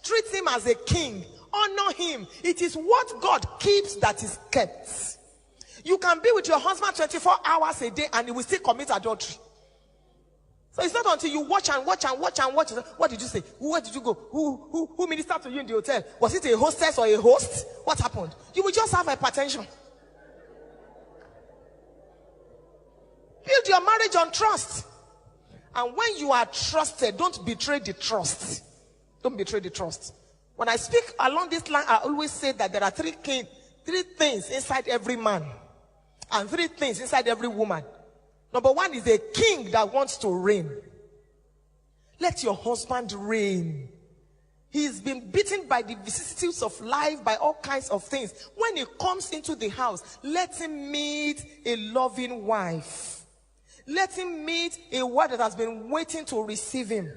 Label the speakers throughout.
Speaker 1: Treat him as a king. Honor him. It is what God keeps that is kept. You can be with your husband 24 hours a day and he will still commit adultery. So it's not until you watch and watch and watch and watch. What did you say? Where did you go? Who ministered to you in the hotel? Was it a hostess or a host? What happened? You will just have hypertension. Build your marriage on trust. And when you are trusted, don't betray the trust. Don't betray the trust. When I speak along this line, I always say that there are three things inside every man. And three things inside every woman. Number one is a king that wants to reign. Let your husband reign. He's been beaten by the vicissitudes of life, by all kinds of things. When he comes into the house, let him meet a loving wife. Let him meet a wife that has been waiting to receive him.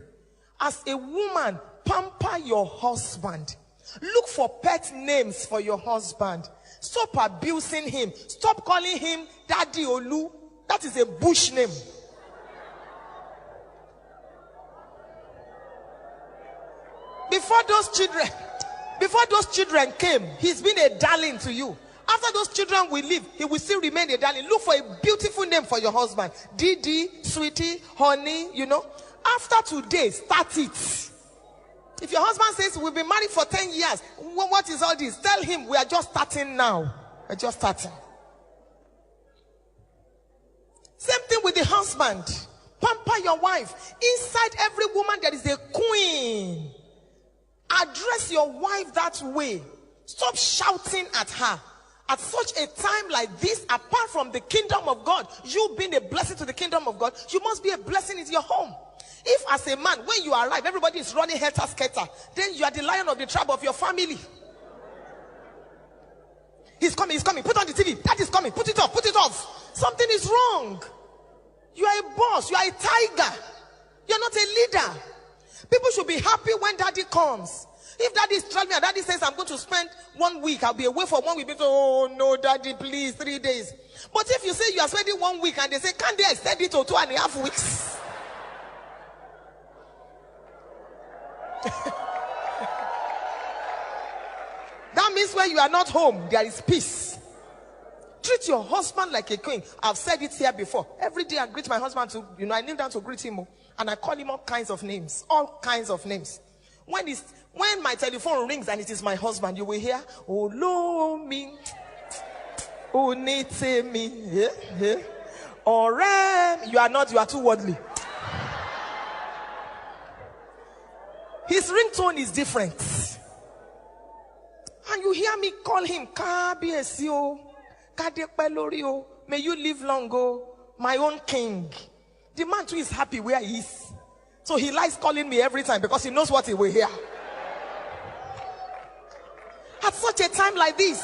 Speaker 1: As a woman, pamper your husband. Look for pet names for your husband. Stop abusing him. Stop calling him Daddy Olu. That is a bush name. Before those children came, he's been a darling to you. After those children will leave, he will still remain a darling. Look for a beautiful name for your husband. Didi, sweetie, honey, After today, start it. If your husband says, we've been married for 10 years, what is all this? Tell him we are just starting now. We're just starting. Same thing with the husband. Pamper your wife. Inside every woman there is a queen. Address your wife that way. Stop shouting at her. At such a time like this, apart from the kingdom of God, you being a blessing to the kingdom of God, you must be a blessing in your home. If as a man, when you arrive, everybody is running helter-skelter, then you are the lion of the tribe of your family. He's coming. Put on the TV. That is coming. Put it off. Something is wrong. You are a boss. You are a tiger. You are not a leader. People should be happy when daddy comes. If daddy is traveling and daddy says, I'm going to spend 1 week, I'll be away for 1 week. People say, oh no, daddy, please, 3 days. But if you say you are spending 1 week and they say, can't they extend it to 2.5 weeks? That means when you are not home, there is peace. Treat your husband like a queen. I've said it here before. Every day I greet my husband to, I kneel down to greet him, and I call him all kinds of names. All kinds of names. When my telephone rings and it is my husband, you will hear, "Olo mi, onite mi, ore." You are too worldly. His ringtone is different. And you hear me call him, Kabiesi o, Kadekpelori o, may you live long o, my own king. The man too is happy where he is. So he likes calling me every time because he knows what he will hear. At such a time like this,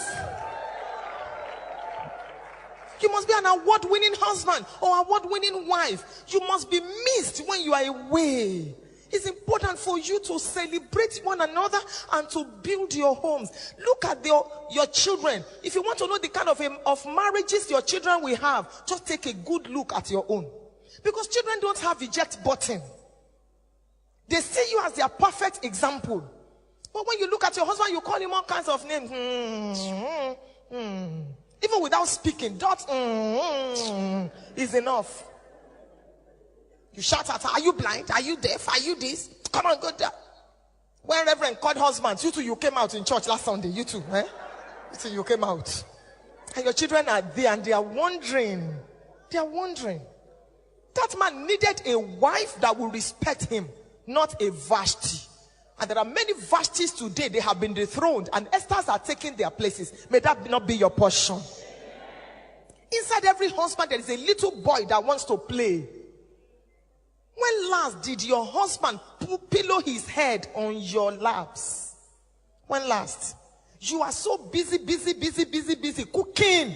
Speaker 1: you must be an award-winning husband or award-winning wife. You must be missed when you are away. It's important for you to celebrate one another and to build your homes. Look at your children. If you want to know the kind of marriages your children will have, just take a good look at your own. Because children don't have eject button. They see you as their perfect example. But when you look at your husband, you call him all kinds of names. Even without speaking, is enough. You shout at her, are you blind? Are you deaf? Are you this? Come on, go there. When Reverend called husbands, you two, you came out in church last Sunday. You two, You two, you came out. And your children are there and they are wondering. They are wondering. That man needed a wife that will respect him, not a Vashti. And there are many Vashtis today, they have been dethroned, and Esthers are taking their places. May that not be your portion. Inside every husband, there is a little boy that wants to play. When last did your husband pillow his head on your laps? When last? You are so busy cooking.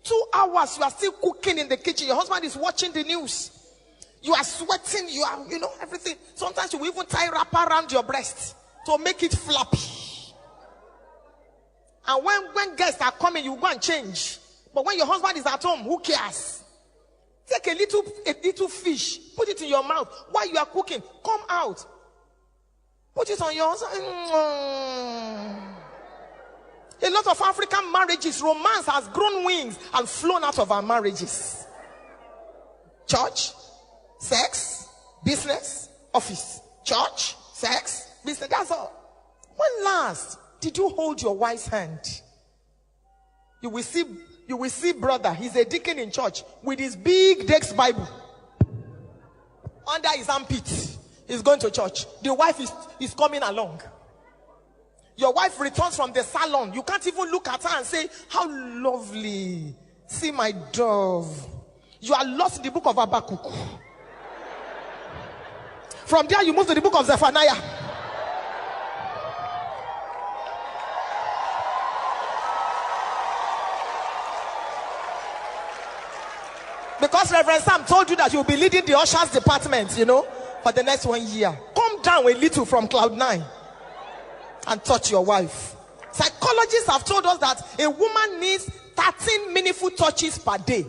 Speaker 1: 2 hours, you are still cooking in the kitchen. Your husband is watching the news. You are sweating, you are, everything. Sometimes you will even tie wrapper around your breast to make it flappy. And when guests are coming, you go and change. But when your husband is at home, who cares? Take a little fish, put it in your mouth while you are cooking. Come out. Put it on yours. A lot of African marriages, romance has grown wings and flown out of our marriages. Church, sex, business, office. Church, sex, business. That's all. When last did you hold your wife's hand? You will see brother, he's a deacon in church with his big Dex Bible under his armpit. He's going to church. The wife is coming along. Your wife returns from the salon. You can't even look at her and say, how lovely. See my dove. You are lost in the book of Habakkuk. From there you move to the book of Zephaniah. Because Reverend Sam told you that you'll be leading the ushers department, for the next 1 year. Come down a little from cloud 9 and touch your wife. Psychologists have told us that a woman needs 13 meaningful touches per day.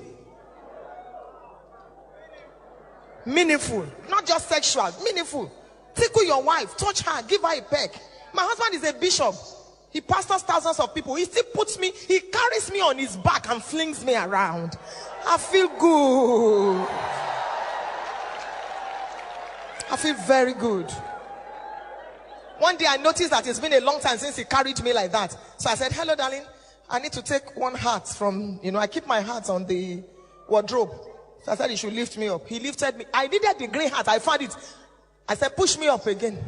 Speaker 1: Meaningful, not just sexual, meaningful. Tickle your wife, touch her, give her a peck. My husband is a bishop. He pastors thousands of people. He still he carries me on his back and flings me around. I feel good. I feel very good. One day I noticed that it's been a long time since he carried me like that. So I said, hello, darling. I need to take one hat from, I keep my hats on the wardrobe. So I said he should lift me up. He lifted me. I needed the green hat. I found it. I said, push me up again.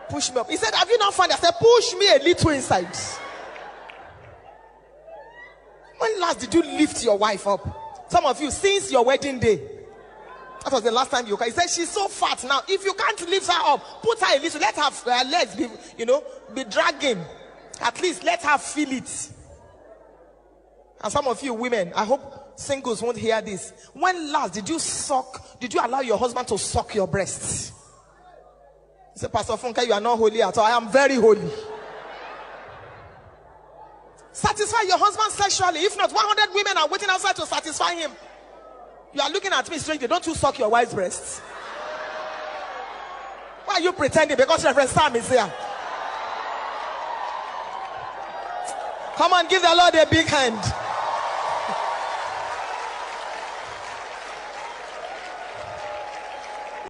Speaker 1: Push me up. He said, have you not found it? I said, push me a little inside. When last did you lift your wife up? Some of you, since your wedding day. That was the last time you cried. He said, she's so fat now. If you can't lift her up, put her a little. Let her legs be, be dragging. At least let her feel it. And some of you women, I hope singles won't hear this. When last did you allow your husband to suck your breasts? He said, Pastor Funke, you are not holy at all. I am very holy. Satisfy your husband sexually. If not, 100 women are waiting outside to satisfy him. You are looking at me strangely. Don't you suck your wife's breasts? Why are you pretending? Because Reverend Sam is here. Come on, give the Lord a big hand.